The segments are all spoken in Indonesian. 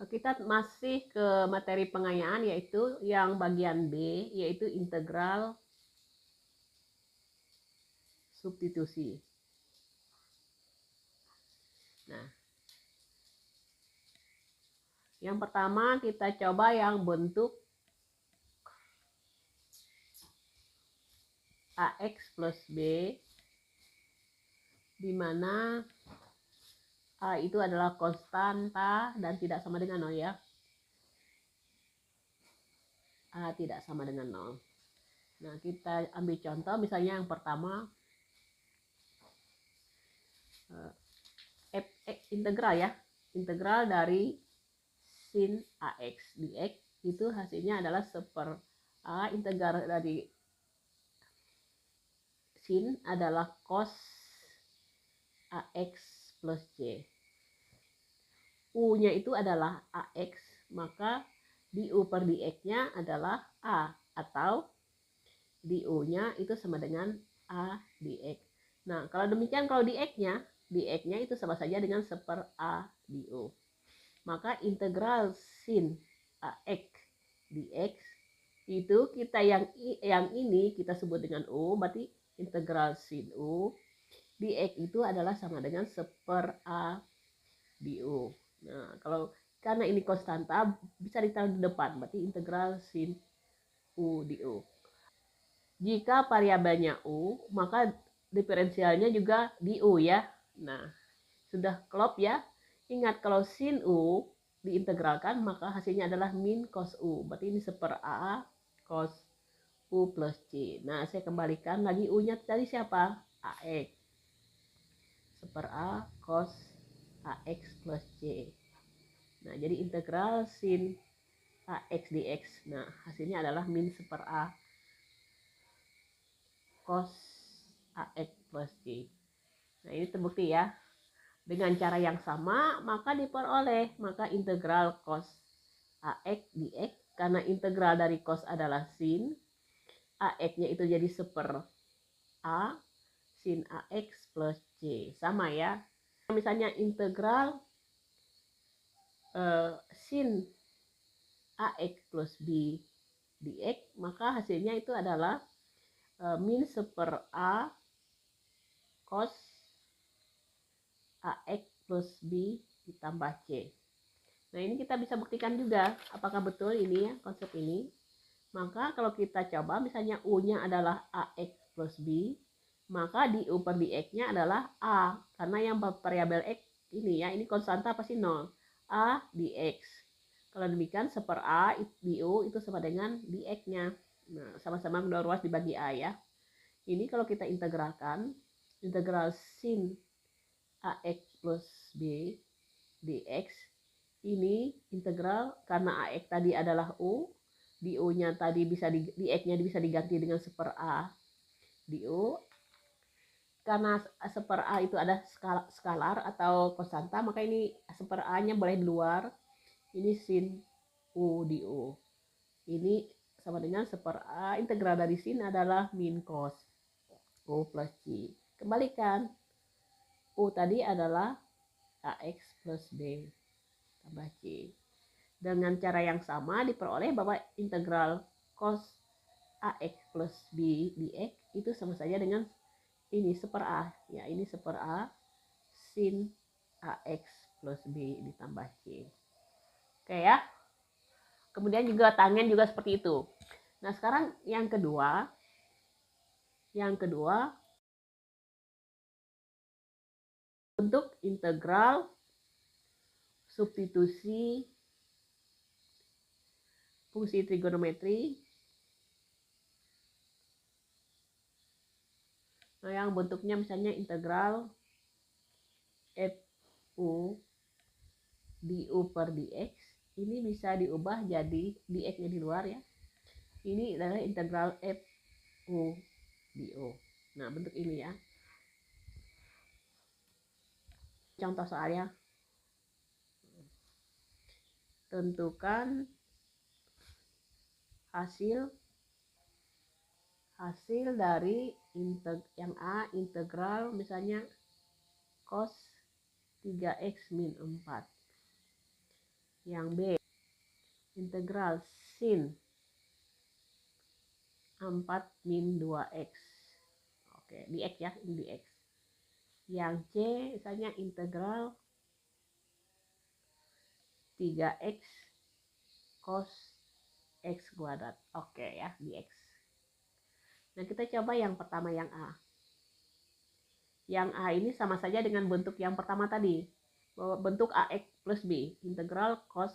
Kita masih ke materi pengayaan, yaitu yang bagian B, yaitu integral substitusi. Nah, yang pertama kita coba yang bentuk AX plus B, di mana A itu adalah konstanta dan tidak sama dengan 0 ya. A tidak sama dengan 0. Nah, kita ambil contoh misalnya yang pertama integral ya. Integral dari sin AX dx itu hasilnya adalah seper A. Integral dari sin adalah cos AX plus C. U-nya itu adalah AX, maka du per dx-nya adalah A, atau du-nya itu sama dengan A dx. Nah, kalau demikian, kalau dx-nya itu sama saja dengan seper A du. Maka integral sin AX dx itu kita yang ini kita sebut dengan U, berarti integral sin U dx itu adalah sama dengan seper A du. Nah, karena ini konstanta bisa ditaruh di depan, berarti integral sin U du. Jika variabelnya U, maka diferensialnya juga du ya. Nah, sudah klop ya. Ingat, kalau sin U diintegralkan, maka hasilnya adalah min cos U. Berarti ini seper A cos U plus C. Nah, saya kembalikan lagi, U-nya tadi siapa? AX. Seper A cos AX plus C. Nah, jadi integral sin AX dx. Nah, hasilnya adalah min seper A cos AX plus C. Nah, ini terbukti ya. Dengan cara yang sama, maka diperoleh, maka integral cos AX dx, karena integral dari cos adalah sin, AX-nya itu jadi seper A, sin AX plus C. Sama ya. Misalnya integral sin AX plus B dx, maka hasilnya itu adalah min seper A cos AX plus B ditambah C. Nah, ini kita bisa buktikan juga apakah betul ini ya, konsep ini. Maka kalau kita coba misalnya U-nya adalah AX plus B, maka di U per dx-nya adalah A, karena yang variabel X ini ya, ini konstanta pasti 0. A dx. Kalau demikian seper A di U itu sama dengan dx-nya. Nah, sama-sama kedua ruas dibagi A ya. Ini kalau kita integralkan, integral sin AX plus B dx, ini integral karena AX tadi adalah U, di U-nya tadi bisa dx-nya bisa diganti dengan seper A di U. Karena seper A itu ada skalar atau konstanta, maka ini seper A-nya boleh di luar. Ini sin U di U. Ini sama dengan seper A, integral dari sin adalah min cos U plus C. Kembalikan. U tadi adalah AX plus B tambah C. Dengan cara yang sama diperoleh bahwa integral cos AX plus B dx itu sama saja dengan ini seper A. Ya, ini seper A sin AX plus B ditambah C. Oke ya. Kemudian juga tangen juga seperti itu. Nah, sekarang yang kedua. Untuk integral substitusi fungsi trigonometri. Nah, yang bentuknya misalnya integral fu du per dx, ini bisa diubah jadi dx-nya di luar ya. Ini adalah integral fu du. Nah, bentuk ini ya. Contoh soalnya. Tentukan hasil dari yang A integral misalnya cos 3x min 4. Yang B, integral sin 4 min 2x. Oke, di X ya, ini di X. Yang C, misalnya integral 3x cos x kuadrat. Oke ya, di X. Nah, kita coba yang pertama, yang A. Yang A ini sama saja dengan bentuk yang pertama tadi. Bentuk AX plus B, integral cos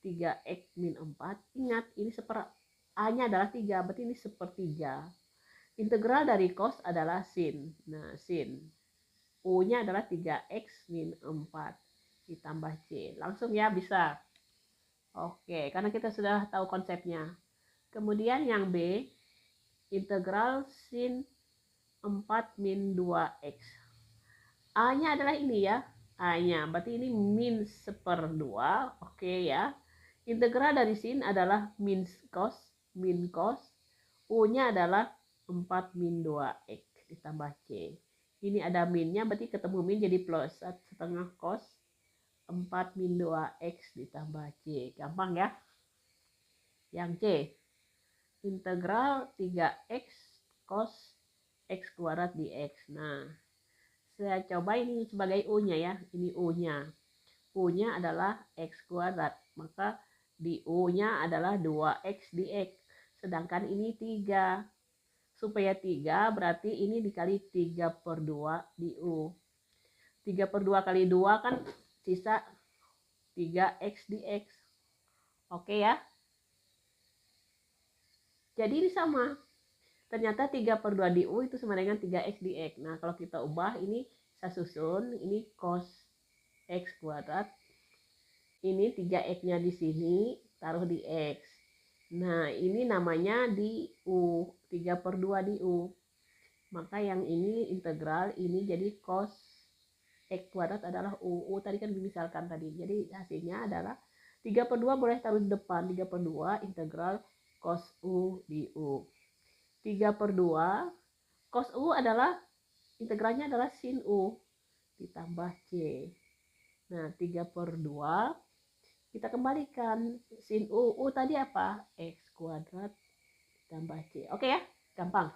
3x min 4. Ingat, ini A-nya adalah 3, berarti ini sepertiga. Integral dari cos adalah sin. Nah, sin. U-nya adalah 3x min 4 ditambah C. Langsung ya, bisa. Oke, karena kita sudah tahu konsepnya. Kemudian yang B, integral sin 4 min 2x. A-nya adalah ini ya. A-nya, berarti ini min 1/2. Oke ya. Integral dari sin adalah min cos. U-nya adalah 4 min 2x ditambah C. Ini ada minnya, berarti ketemu min jadi plus. 1/2 cos 4 min 2x ditambah C. Gampang ya. Yang C, integral 3x cos x kuadrat dx. Nah, saya coba ini sebagai U-nya ya. Ini U-nya. U-nya adalah x kuadrat. Maka di U-nya adalah 2x dx. Sedangkan ini 3. Supaya 3 berarti ini dikali 3/2 di U. 3/2 kali 2 kan sisa 3x dx. Oke ya. Jadi ini sama. Ternyata 3/2 di U itu sama dengan 3x dx. Nah, kalau kita ubah ini, saya susun, ini cos x kuadrat. Ini 3x-nya di sini, taruh di x. Nah, ini namanya di U, 3/2 di U. Maka yang ini integral, ini jadi cos x kuadrat adalah U. U tadi kan dimisalkan tadi. Jadi hasilnya adalah 3/2 boleh taruh di depan. 3/2 integral cos U di U. 3/2 cos U adalah integralnya adalah sin U ditambah C. Nah, 3/2 kita kembalikan sin U tadi apa? X kuadrat tambah C. Oke ya, gampang.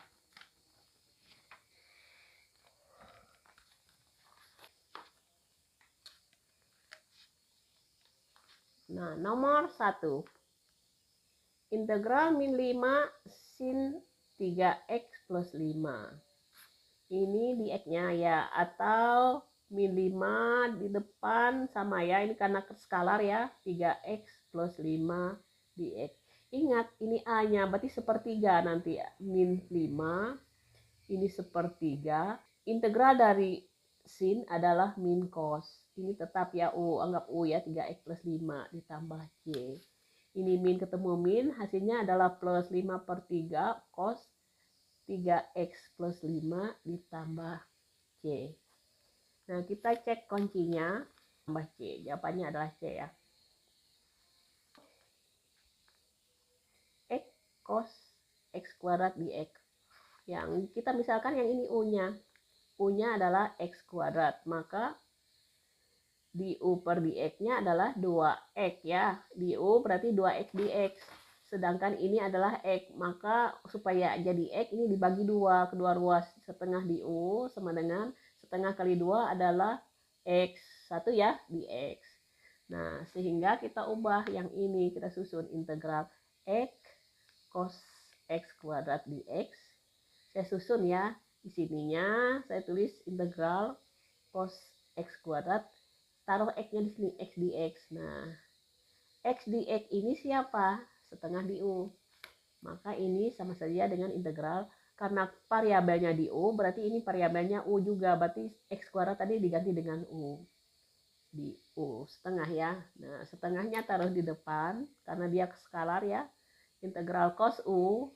Nah, nomor 1. Integral min 5 sin 3x plus 5. Ini di X-nya ya, atau min 5 di depan sama ya, ini karena skalar ya, 3x plus 5 di X. Ingat, ini A-nya, berarti sepertiga nanti ya. Min 5, ini sepertiga. Integral dari sin adalah min cos. Ini tetap ya U, anggap U ya, 3x plus 5 ditambah C. Ini min ketemu min, hasilnya adalah plus 5/3 cos 3x plus 5 ditambah C. Nah, kita cek kuncinya, tambah C. Jawabannya adalah C ya. X cos x kuadrat dx. Yang kita misalkan yang ini U-nya. U-nya adalah x kuadrat. Maka di U per dx-nya adalah 2x ya. Di U berarti 2x dx. Sedangkan ini adalah X, maka supaya jadi X ini dibagi 2, kedua ruas setengah di U sama dengan setengah kali 2 adalah X, 1 ya, di X. Nah, sehingga kita ubah yang ini, kita susun integral X cos X kuadrat di X. Saya susun ya, di sininya saya tulis integral cos X kuadrat, taruh X-nya di sini, X di X. Nah, X di X ini siapa? Setengah di U. Maka ini sama saja dengan integral, karena variabelnya di U berarti ini variabelnya U juga, berarti x kuadrat tadi diganti dengan U. Di U setengah ya. Nah, setengahnya taruh di depan karena dia skalar ya. Integral cos U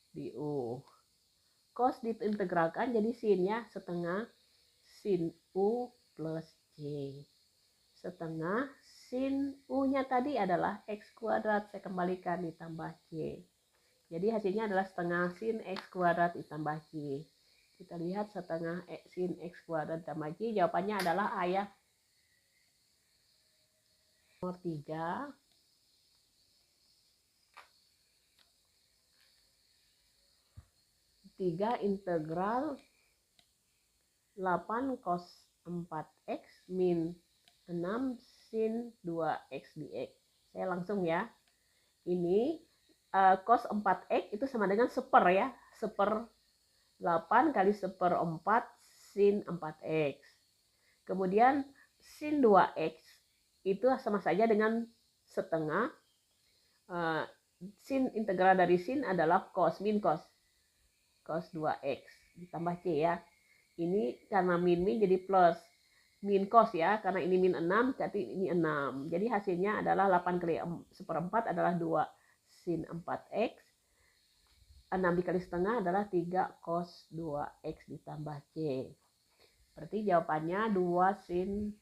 di U. Cos diintegralkan jadi sin ya, setengah sin U plus C. Setengah sin U-nya tadi adalah X kuadrat, saya kembalikan ditambah C. Jadi hasilnya adalah setengah sin X kuadrat ditambah C. Kita lihat setengah sin X kuadrat ditambah C, jawabannya adalah A ya. Nomor 3. Integral 8 cos 4x min 6 sin 2x dx. Saya langsung ya. Ini cos 4x itu sama dengan seper ya. Seper 8 kali seper 4 sin 4x. Kemudian sin 2x itu sama saja dengan setengah. Sin integral dari sin adalah cos min cos 2x ditambah c ya. Ini karena min jadi plus min cos ya, karena ini min 6 berarti ini 6. Jadi hasilnya adalah 8 kali seperempat adalah 2 sin 4x. 6 dikali setengah adalah 3 cos 2x ditambah c. Berarti jawabannya 2 sin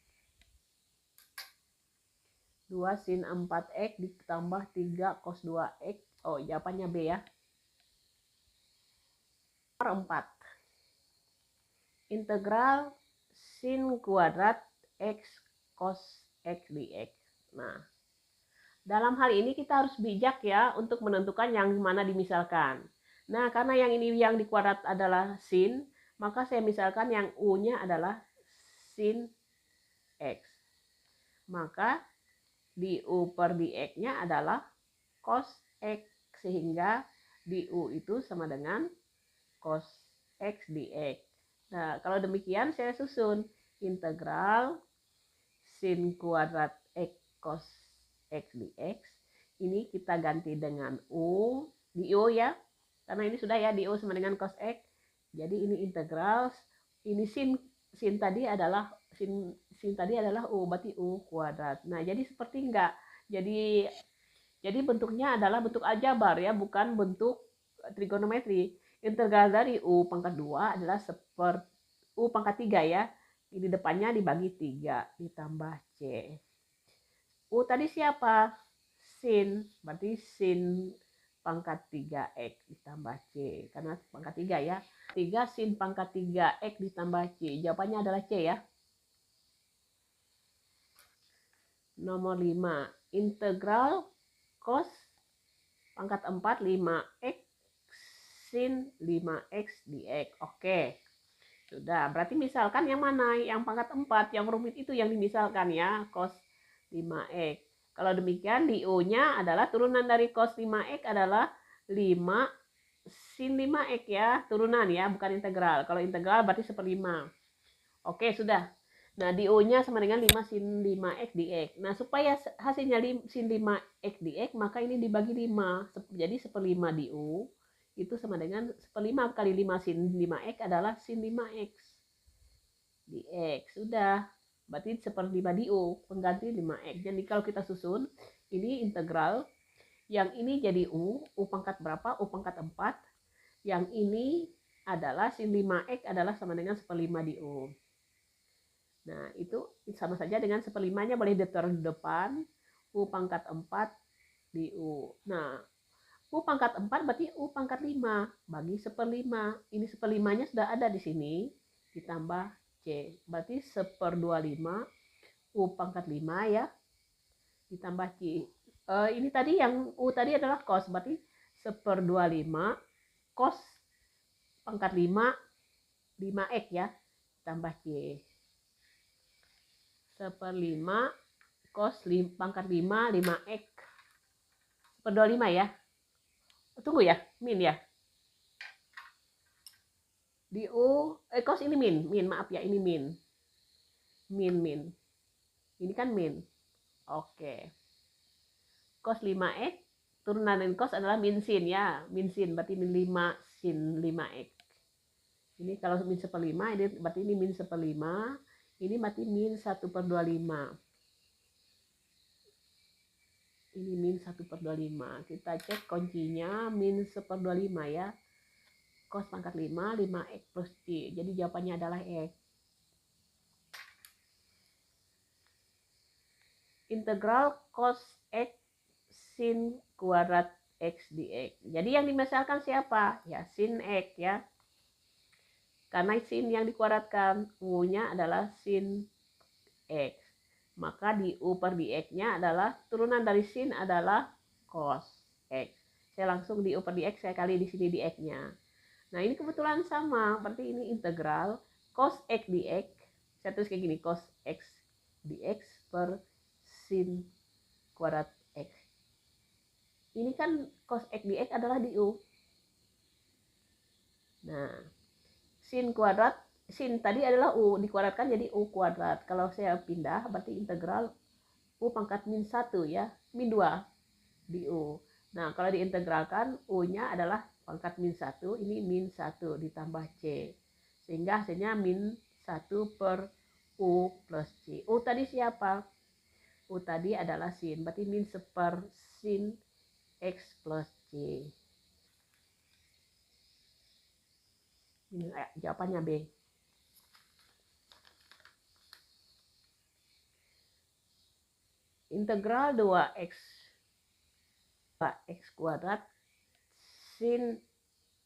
4x ditambah 3 cos 2x. Oh, jawabannya B ya. Nomor 4. Integral sin kuadrat x cos x dx. Nah, dalam hal ini kita harus bijak ya untuk menentukan yang mana dimisalkan. Nah, karena yang ini yang di kuadrat adalah sin, maka saya misalkan yang u-nya adalah sin x. Maka du per dx-nya adalah cos x, sehingga du itu sama dengan cos x dx. Nah, kalau demikian saya susun integral sin kuadrat x cos x dx. Ini kita ganti dengan u, di u ya. Karena ini sudah ya, di u sama dengan cos x. Jadi ini integral, ini sin tadi adalah sin tadi adalah u, berarti u kuadrat. Nah, jadi seperti enggak. Jadi bentuknya adalah bentuk aljabar ya, bukan bentuk trigonometri. Integral dari u pangkat 2 adalah seper u pangkat 3 ya. Ini depannya dibagi 3 ditambah c. U tadi siapa? Sin, berarti sin pangkat 3x ditambah c. Karena pangkat 3 ya. 3 sin pangkat 3x ditambah c. Jawabannya adalah c ya. Nomor 5. Integral cos pangkat 4 5x sin 5x dx. Oke. Sudah, berarti misalkan yang mana? Yang pangkat 4, yang rumit itu yang dimisalkan ya, cos 5x. Kalau demikian, di u-nya adalah turunan dari cos 5x adalah 5 sin 5x ya, turunan ya, bukan integral. Kalau integral berarti 1/5. Oke, sudah. Nah, di u-nya sama dengan 5 sin 5x dx. Nah, supaya hasilnya sin 5x dx, maka ini dibagi 5. Jadi 1/5 di u itu sama dengan 1/5 kali 5 sin 5x adalah sin 5x dx. Sudah, berarti 1/5 di u, pengganti 5x. Jadi kalau kita susun, ini integral, yang ini jadi u pangkat berapa? U pangkat 4. Yang ini adalah sin 5x adalah sama dengan 1/5 di u. Nah, itu sama saja dengan 1/5-nya boleh ditaruh di depan, u pangkat 4 di u. Nah, u pangkat 4 berarti u pangkat 5 bagi 1/5. Ini 1/5-nya sudah ada di sini, ditambah c. Berarti 1/25 u pangkat 5 ya, ditambah c. Ini tadi yang u tadi adalah cos, berarti 1/25 cos pangkat 5 5x ya, ditambah c. 1/5 cos pangkat 5 5x 1/25 ya. Tunggu ya, min ya. Di u, cos ini min, maaf ya, ini min. Min. Ini kan min. Oke. Cos 5x, turunan dari cos adalah min sin ya. Min sin, berarti min 5 sin 5x. Ini kalau min 1/5, ini berarti ini min 1/5. Ini berarti min 1/25. Ini min 1/25. Kita cek kuncinya min 1/25 ya. Cos pangkat 5, 5x plus c. Jadi jawabannya adalah x. Integral cos x sin kuadrat x dx. Jadi yang dimisalkan siapa? Ya, sin x ya. Karena sin yang dikuadratkan, u-nya adalah sin x. Maka di U per dx-nya adalah turunan dari sin adalah cos X. Saya langsung di U per dx, saya kali di sini dx-nya. Nah ini kebetulan sama, berarti ini integral cos X dx. Saya tulis kayak gini, cos X dx per sin kuadrat X. Ini kan cos X dx adalah di U. Nah, sin kuadrat, sin tadi adalah U, dikuadratkan jadi U kuadrat. Kalau saya pindah, berarti integral U pangkat min 1 ya, min 2 di U. Nah, kalau diintegralkan, U-nya adalah pangkat min 1, ini min 1 ditambah C. Sehingga hasilnya min 1 per U plus C. U tadi siapa? U tadi adalah sin, berarti min 1 per sin X plus C. Ini jawabannya B. Integral 2x kuadrat sin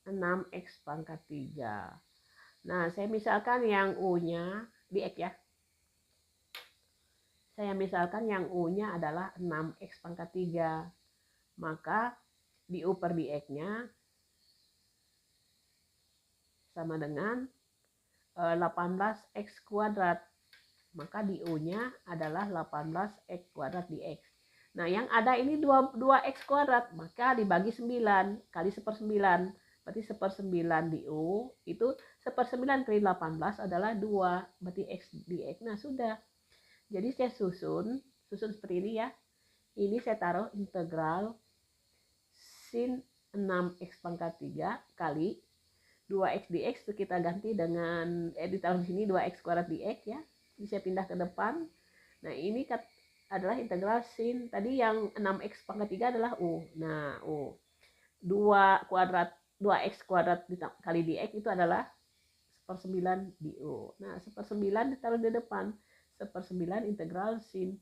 6x pangkat 3. Nah, saya misalkan yang U-nya di X ya. Saya misalkan yang U-nya adalah 6x pangkat 3. Maka di U per dx-nya sama dengan 18x kuadrat. Maka di U-nya adalah 18x kuadrat dx. Nah, yang ada ini 2x kuadrat, maka dibagi 9 kali 1/9. Berarti 1/9 di U, itu 1/9 kali 18 adalah 2, berarti x dx. Nah, sudah. Jadi saya susun seperti ini ya. Ini saya taruh integral sin 6x pangkat 3 kali 2x dx, itu kita ganti dengan ditaruh di sini 2x kuadrat dx ya. Ini saya pindah ke depan. Nah, ini adalah integral sin tadi yang 6x pangkat 3 adalah U. Nah, U 2x kuadrat kali dx itu adalah 1/9 di U. Nah, 1/9 ditaruh di depan. 1/9 integral sin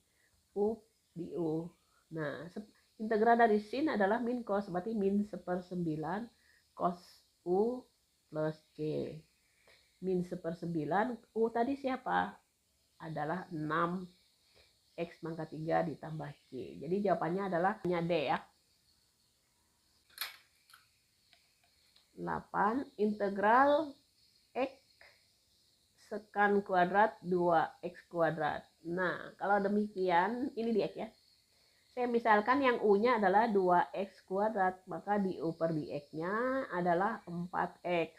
U di U. Nah, integral dari sin adalah min cos, berarti min 1/9 cos U plus C. Min 1/9, U tadi siapa? Adalah 6x pangkat 3 ditambah C. Jadi jawabannya adalah D ya. 8 integral X sekan kuadrat 2x kuadrat. Nah, kalau demikian, ini di X ya. Saya misalkan yang U-nya adalah 2x kuadrat, maka di U per dx-nya adalah 4x.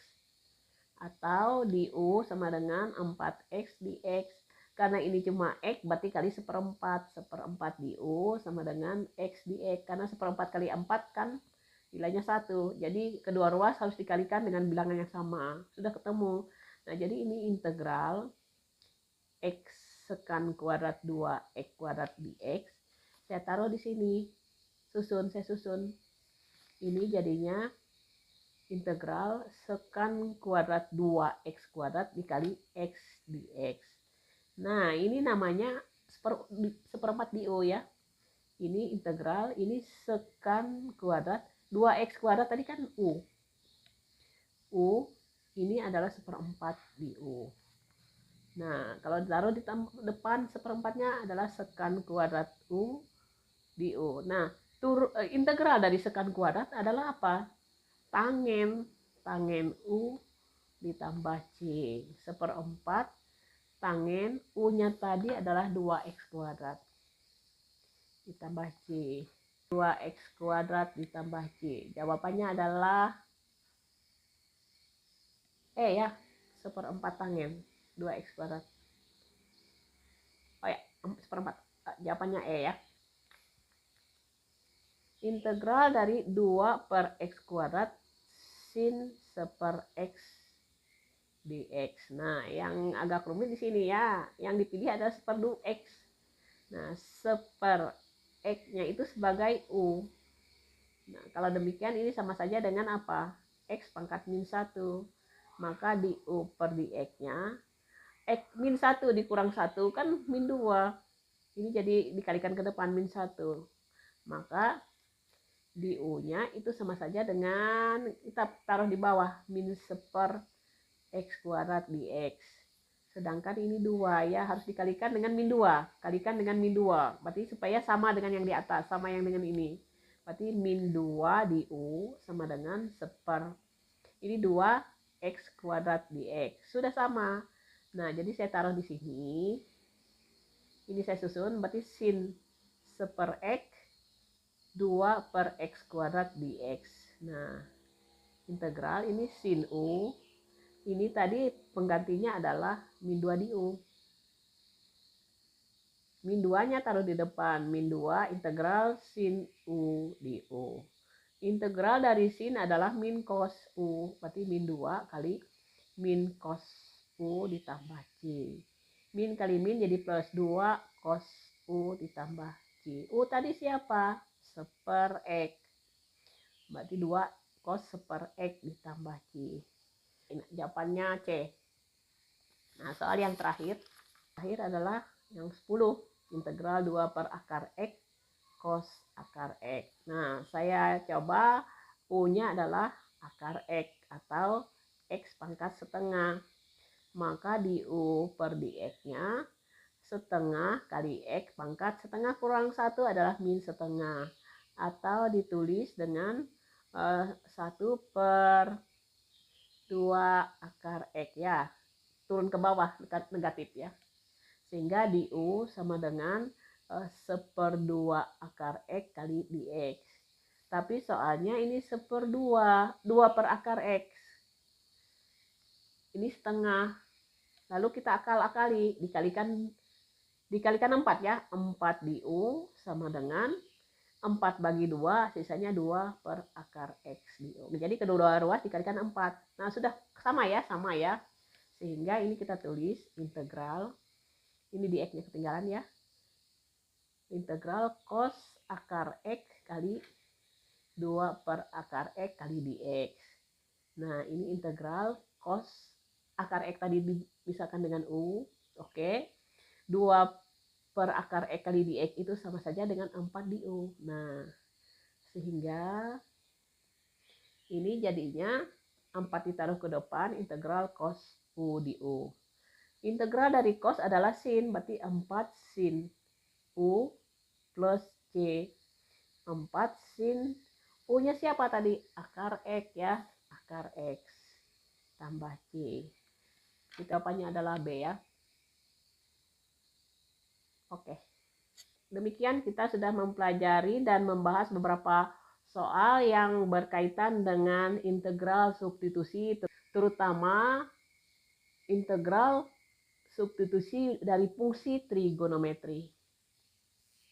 Atau di U sama dengan 4x dx. Karena ini cuma X, berarti kali 1/4. 1/4 di U sama dengan X dx. Karena 1/4 kali 4 kan nilainya 1. Jadi kedua ruas harus dikalikan dengan bilangan yang sama. Sudah ketemu. Nah, jadi ini integral X sekan kuadrat 2x kuadrat dx. Saya taruh di sini. Saya susun. Ini jadinya integral sekan kuadrat 2x kuadrat dikali x dx. Nah, ini namanya 1/4 di U ya. Ini integral, ini sekan kuadrat 2x kuadrat tadi kan U. U ini adalah 1/4 di U. Nah, kalau ditaruh di depan 1/4-nya adalah sekan kuadrat U di U. Nah, integral dari sekan kuadrat adalah apa? Tangen U ditambah C. 1/4 tangen U-nya tadi adalah 2x kuadrat ditambah C. 2x kuadrat ditambah C. Jawabannya adalah ya, 1/4 tangen 2x kuadrat. Oh ya, 1/4. Jawabannya ya. Integral dari 2 per x kuadrat sin 1/x dx. Nah, yang agak rumit di sini ya. Yang dipilih adalah 1/2x. Nah, 1/x-nya itu sebagai U. Nah, kalau demikian ini sama saja dengan apa? X pangkat min 1. Maka di U per dx-nya X min 1 dikurang 1 kan min 2. Ini jadi dikalikan ke depan min 1. Maka di U-nya itu sama saja dengan kita taruh di bawah min 1/x kuadrat dx. Sedangkan ini 2 ya, harus dikalikan dengan min 2. Kalikan dengan min 2. Berarti supaya sama dengan yang di atas, sama yang dengan ini. Berarti min 2 di U sama dengan ini 2x kuadrat dx. Sudah sama. Nah, jadi saya taruh di sini. Ini saya susun, berarti sin x 2 per x kuadrat dx. Nah, integral ini sin U. Ini tadi penggantinya adalah min 2 di U. Min 2-nya taruh di depan. Min 2 integral sin U di U. Integral dari sin adalah min cos U. Berarti min 2 kali min cos U ditambah C. Min kali min jadi plus 2 cos U ditambah C. U tadi siapa? X. Berarti 2 cos X ditambah C. Jawabannya C. Nah, soal yang terakhir adalah yang 10. Integral 2 per akar X cos akar X. Nah, saya coba U-nya adalah akar X atau X pangkat setengah. Maka di U per dx-nya setengah kali X pangkat setengah kurang 1 adalah min setengah. Atau ditulis dengan 1 per 2 akar X ya. Turun ke bawah negatif ya. Sehingga di U sama dengan 1/2 akar X kali dx. Tapi soalnya ini 1/2, 2 per akar X. Ini setengah. Lalu kita akal-akali, dikalikan 4 ya. 4 di U sama dengan 4 bagi 2, sisanya 2 per akar X di U. Jadi kedua ruas dikalikan 4. Nah, sudah sama ya. Sehingga ini kita tulis integral, ini di X-nya ketinggalan ya. Integral cos akar X kali 2 per akar X kali dx. Nah, ini integral cos akar X tadi dipisahkan dengan U. Oke. 2 per akar X kali dx itu sama saja dengan 4 di U. Nah, sehingga ini jadinya 4 ditaruh ke depan, integral cos U di U. Integral dari cos adalah sin, berarti 4 sin U plus C. 4 sin U-nya siapa tadi? Akar X ya, akar X tambah C. Jawabannya adalah B ya. Oke. Demikian kita sudah mempelajari dan membahas beberapa soal yang berkaitan dengan integral substitusi, terutama integral substitusi dari fungsi trigonometri.